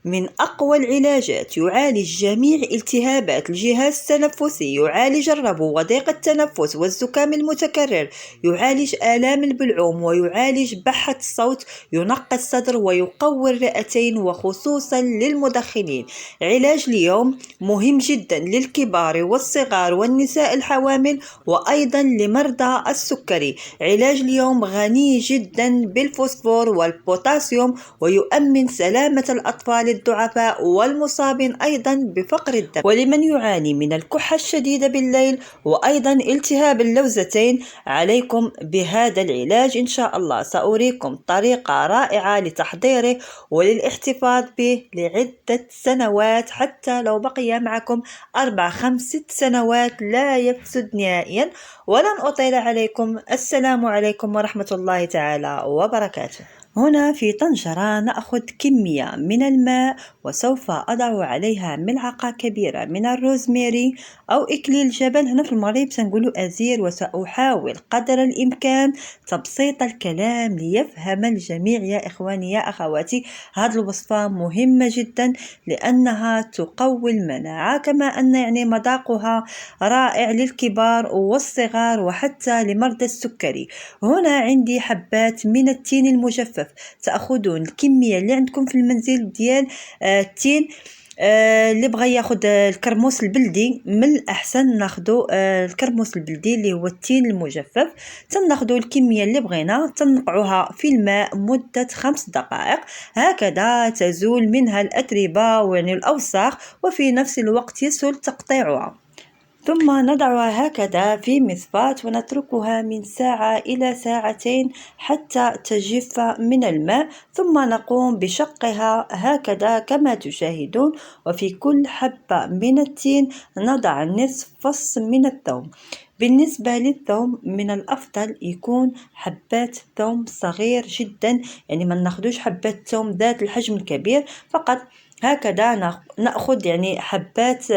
من أقوى العلاجات، يعالج جميع التهابات الجهاز التنفسي، يعالج الربو وضيق التنفس والزكام المتكرر، يعالج آلام البلعوم، ويعالج بحة الصوت، ينقي الصدر ويقوي الرئتين وخصوصا للمدخنين. علاج اليوم مهم جدا للكبار والصغار والنساء الحوامل وأيضا لمرضى السكري. علاج اليوم غني جدا بالفوسفور والبوتاسيوم، ويؤمن سلامة الأطفال الضعفاء والمصابين أيضا بفقر الدم. ولمن يعاني من الكحة الشديدة بالليل وأيضا التهاب اللوزتين، عليكم بهذا العلاج إن شاء الله. سأريكم طريقة رائعة لتحضيره وللاحتفاظ به لعدة سنوات، حتى لو بقي معكم 4 5 6 سنوات لا يفسد نهائيا. ولن أطيل عليكم، السلام عليكم ورحمة الله تعالى وبركاته. هنا في طنجرة نأخذ كمية من الماء، وسوف أضع عليها ملعقة كبيرة من الروزميري أو إكليل جبل، هنا في المغرب سنقولوا أزير. وسأحاول قدر الإمكان تبسيط الكلام ليفهم الجميع يا إخواني يا أخواتي. هذه الوصفة مهمة جدا لأنها تقوي المناعة، كما أن يعني مذاقها رائع للكبار والصغار وحتى لمرضى السكري. هنا عندي حبات من التين المجفف، تأخذون الكمية اللي عندكم في المنزل ديال التين. اللي بغى ياخد الكرموس البلدي من الأحسن ناخدو الكرموس البلدي اللي هو التين المجفف. تناخدو الكمية اللي بغينا، تنقعوها في الماء مدة 5 دقائق، هكذا تزول منها الأتربة ويعني الأوساخ، وفي نفس الوقت يسهل تقطيعها. ثم نضعها هكذا في مصفاة ونتركها من ساعة إلى ساعتين حتى تجف من الماء، ثم نقوم بشقها هكذا كما تشاهدون. وفي كل حبة من التين نضع نصف فص من الثوم. بالنسبة للثوم من الأفضل يكون حبات ثوم صغير جدا، يعني ما ناخدوش حبات ثوم ذات الحجم الكبير، فقط هكذا نأخذ يعني حبات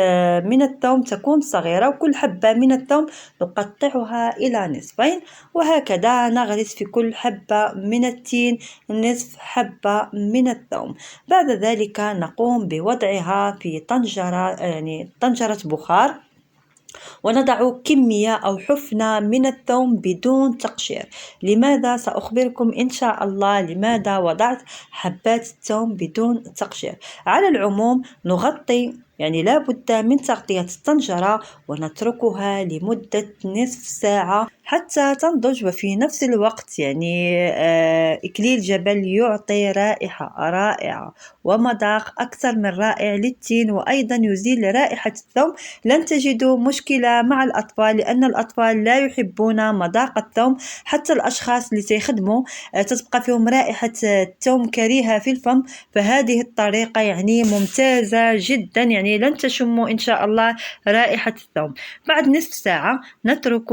من الثوم تكون صغيرة، وكل حبة من الثوم نقطعها إلى نصفين، وهكذا نغرس في كل حبة من التين نصف حبة من الثوم. بعد ذلك نقوم بوضعها في طنجرة، يعني طنجرة بخار، ونضع كمية أو حفنة من الثوم بدون تقشير. لماذا؟ سأخبركم إن شاء الله لماذا وضعت حبات الثوم بدون تقشير. على العموم نغطي، يعني لا بد من تغطية الطنجرة ونتركها لمدة نصف ساعة حتى تنضج. وفي نفس الوقت يعني إكليل جبل يعطي رائحة رائعة ومذاق أكثر من رائع للتين، وأيضا يزيل رائحة الثوم. لن تجدوا مشكلة مع الأطفال لأن الأطفال لا يحبون مذاق الثوم، حتى الأشخاص اللي تخدموا تتبقى فيهم رائحة الثوم كريهة في الفم. فهذه الطريقة يعني ممتازة جدا، يعني لن تشموا إن شاء الله رائحة الثوم. بعد نصف ساعة نترك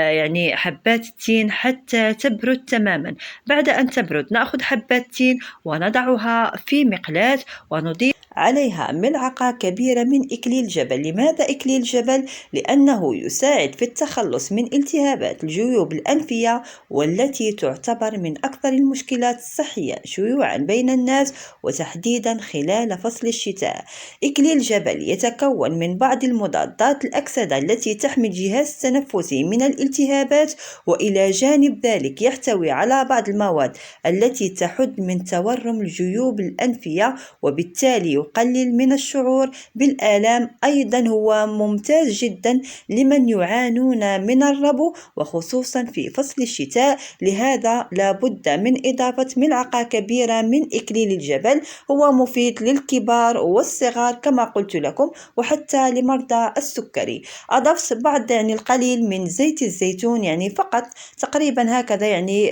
يعني حبات التين حتى تبرد تماما. بعد أن تبرد نأخذ حبات التين ونضعها في مقلاة ونضيف عليها ملعقة كبيرة من إكليل جبل. لماذا إكليل جبل؟ لأنه يساعد في التخلص من التهابات الجيوب الأنفية، والتي تعتبر من أكثر المشكلات الصحية شيوعا بين الناس وتحديدا خلال فصل الشتاء. إكليل جبل يتكون من بعض المضادات الأكسدة التي تحمي الجهاز التنفسي من الالتهابات، وإلى جانب ذلك يحتوي على بعض المواد التي تحد من تورم الجيوب الأنفية، وبالتالي يقلل من الشعور بالآلام. أيضا هو ممتاز جدا لمن يعانون من الربو وخصوصا في فصل الشتاء، لهذا لابد من إضافة ملعقة كبيرة من إكليل الجبل. هو مفيد للكبار والصغار كما قلت لكم، وحتى لمرضى السكري. أضفت بعض يعني القليل من زيت الزيتون، يعني فقط تقريبا هكذا يعني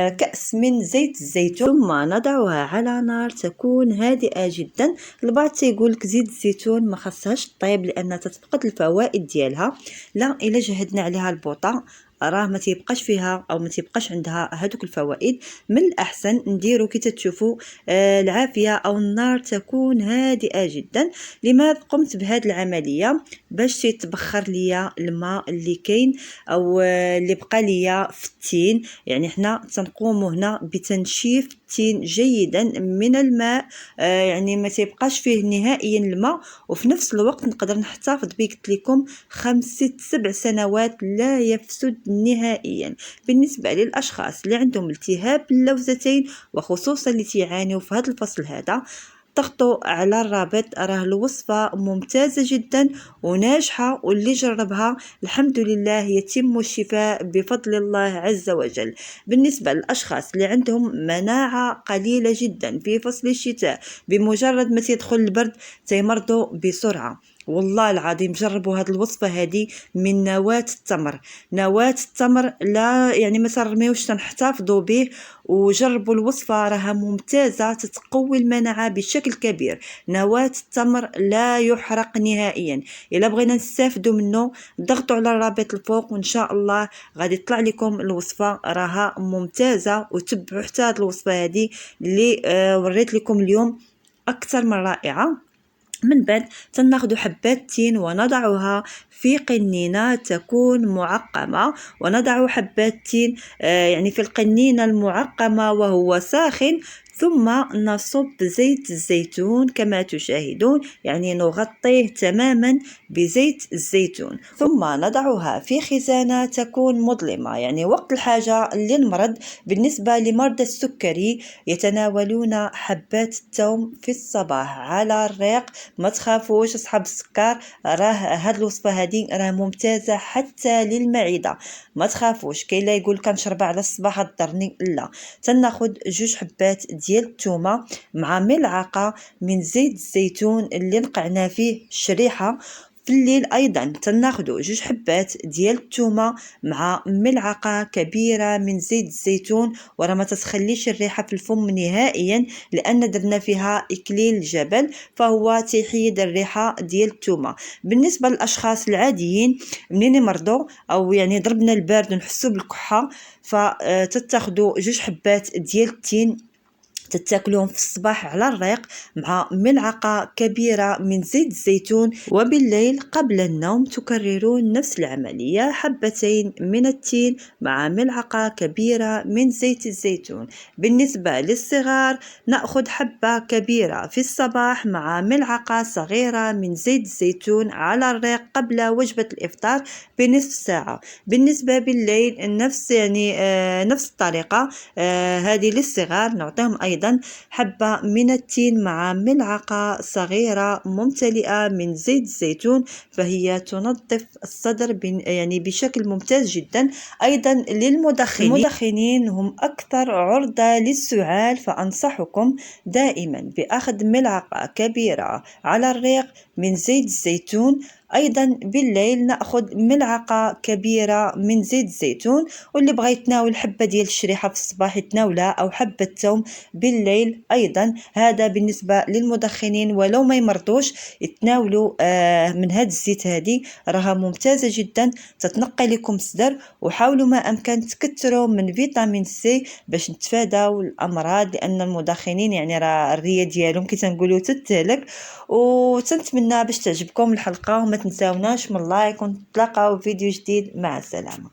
كأس من زيت الزيتون، ثم نضعها على نار تكون هادئة جدا. البعض تيقول لك زيت الزيتون ما خصهاش طيب لأنها تتفقد الفوائد ديالها. لا، إلا جهدنا عليها البوطة راه ما تيبقاش فيها او ما تيبقاش عندها هذوك الفوائد. من الاحسن نديرو كي تشوفوا العافيه او النار تكون هادئه جدا. لماذا قمت بهذه العمليه؟ باش يتبخر ليا الماء اللي كاين او اللي بقى ليا في التين. يعني حنا تنقوم هنا بتنشيف التين جيدا من الماء، يعني ما تيبقاش فيه نهائيا الماء، وفي نفس الوقت نقدر نحتفظ به قلت لكم 5-7 سنوات لا يفسد نهائيا. بالنسبه للاشخاص اللي عندهم التهاب اللوزتين وخصوصا اللي تعانيوا في هذا الفصل هذا، ضغطوا على الرابط، راه الوصفة ممتازة جدا وناجحة، واللي جربها الحمد لله يتم الشفاء بفضل الله عز وجل. بالنسبة للأشخاص اللي عندهم مناعة قليلة جدا في فصل الشتاء، بمجرد ما تدخل البرد تيمرضوا بسرعة. والله العظيم جربوا هذه الوصفة هذه من نواة التمر. نواة التمر لا يعني ما ترميوش، تنحتفظوا به، وجربوا الوصفة راها ممتازة، تتقوي المناعة بشكل كبير. نواة التمر لا يحرق نهائيا. إلا بغينا نستافدوا منه ضغطوا على الرابط الفوق وإن شاء الله غادي يطلع لكم الوصفة راها ممتازة. وتبعوا حتى هذه الوصفة هذه اللي وريت لكم اليوم أكثر من رائعة. من بعد تناخذ حبات تين ونضعها في قنينة تكون معقمة، ونضع حبات تين يعني في القنينة المعقمة وهو ساخن، ثم نصب زيت الزيتون كما تشاهدون، يعني نغطيه تماما بزيت الزيتون، ثم نضعها في خزانة تكون مظلمة، يعني وقت الحاجة للمرض. بالنسبة لمرضى السكري يتناولون حبات الثوم في الصباح على الريق. ما تخافوش اصحاب السكر، راه هاد الوصفه هذه راه ممتازه حتى للمعده. ما تخافوش، كاين لا يقول كنشربها على الصباح ضرني، لا. تناخذ 2 حبات ديال الثومه مع ملعقه من زيت الزيتون اللي نقعنا فيه الشريحه. في الليل ايضا تناخذ 2 حبات ديال الثومه مع ملعقه كبيره من زيت الزيتون، وراه ما تتخليش الريحه في الفم نهائيا، لان درنا فيها اكليل الجبل فهو تيحيد الريحه ديال الثومه. بالنسبه للاشخاص العاديين منين يمرضوا او يعني ضربنا البرد ونحسوا بالكحه، فتتاخذوا 2 حبات ديال التين تتاكلوهم في الصباح على الريق مع ملعقة كبيرة من زيت الزيتون، وبالليل قبل النوم تكررون نفس العملية، حبتين من التين مع ملعقة كبيرة من زيت الزيتون. بالنسبة للصغار نأخذ حبة كبيرة في الصباح مع ملعقة صغيرة من زيت الزيتون على الريق قبل وجبة الإفطار بنصف ساعة. بالنسبة بالليل نفس يعني نفس الطريقة هذه للصغار، نعطيهم أيضا حبة من التين مع ملعقة صغيرة ممتلئة من زيت الزيتون، فهي تنظف الصدر يعني بشكل ممتاز جدا. أيضا المدخنين هم أكثر عرضة للسعال، فأنصحكم دائما بأخذ ملعقة كبيرة على الريق من زيت الزيتون. ايضا بالليل ناخذ ملعقه كبيره من زيت الزيتون، واللي بغى يتناول حبه ديال الشريحه في الصباح يتناولها، او حبه ثوم بالليل ايضا. هذا بالنسبه للمدخنين، ولو ما يمرضوش يتناولوا من هاد الزيت هذه، راها ممتازه جدا تتنقي لكم الصدر. وحاولوا ما امكن تكثروا من فيتامين سي باش نتفاداو الامراض، لان المدخنين يعني راه الريه ديالهم كي تنقولوا تتهلك. وتنتمنى باش تعجبكم الحلقه، وما تنساوناش من لايك، ونتلاقاو في فيديو جديد. مع السلامه.